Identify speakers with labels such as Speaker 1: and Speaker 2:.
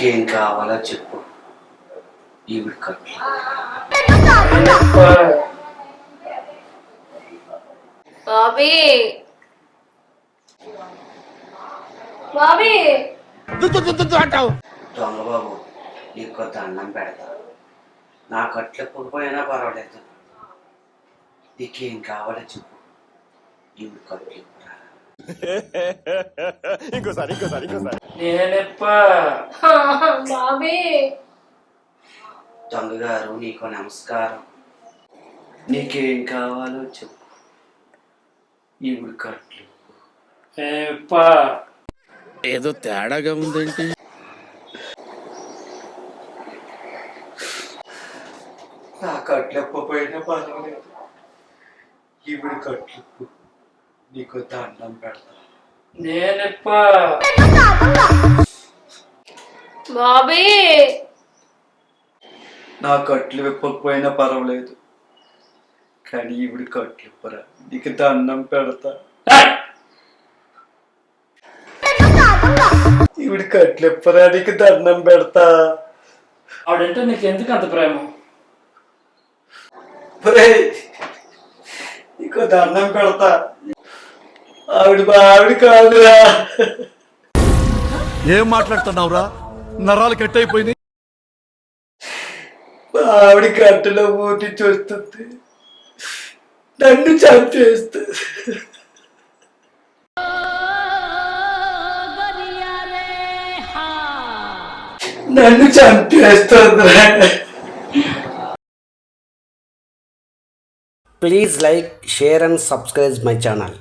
Speaker 1: నీకేం కావాలో చెప్పు. ఈవిడ కట్లు.
Speaker 2: బాబీ బాబీ
Speaker 1: అంటావు దొంగ బాబు, నీకు కొద్ది అన్నం పెడతా. నా కట్లు ఎప్పకపోయినా పర్వాలేదు. నీకేం కావాలో చెప్పు. ఈవిడ కట్లు
Speaker 3: ఇంకోసారి
Speaker 2: బాబీ
Speaker 1: దొంగ గారు, నీకు నమస్కారం. నీకేం కావాలో చెప్పు. ఈవిడ కట్లు.
Speaker 3: ఏదో తేడాగా ఉందేంటి?
Speaker 1: నా కట్లు ఎప్పకపోయినా పర్వాలేదు. ఈవిడ కట్లు. నీకు దండం పెడతా.
Speaker 2: బాబీ
Speaker 1: నా కట్లు విప్పకపోయినా పర్వాలేదు, కానీ ఈవిడ కట్లు ఇప్పరా. నీకు దండం పెడతా. ఈవిడ కట్లు ఇప్పరా. నీకు దండం పెడతా.
Speaker 4: ఆవిడంటే నీకు ఎందుకు అంత ప్రేమ?
Speaker 1: నీకు దండం పెడతా. ఆవిడ కాదురా.
Speaker 3: ఏం మాట్లాడుతున్నావురా? నరాలు కట్ అయిపోయింది.
Speaker 1: ఆవిడ కట్టులో మూతి చూస్తుంది, నన్ను చంపేస్తుంది. నన్ను చంపేస్తుంది. Please like, share and subscribe my channel.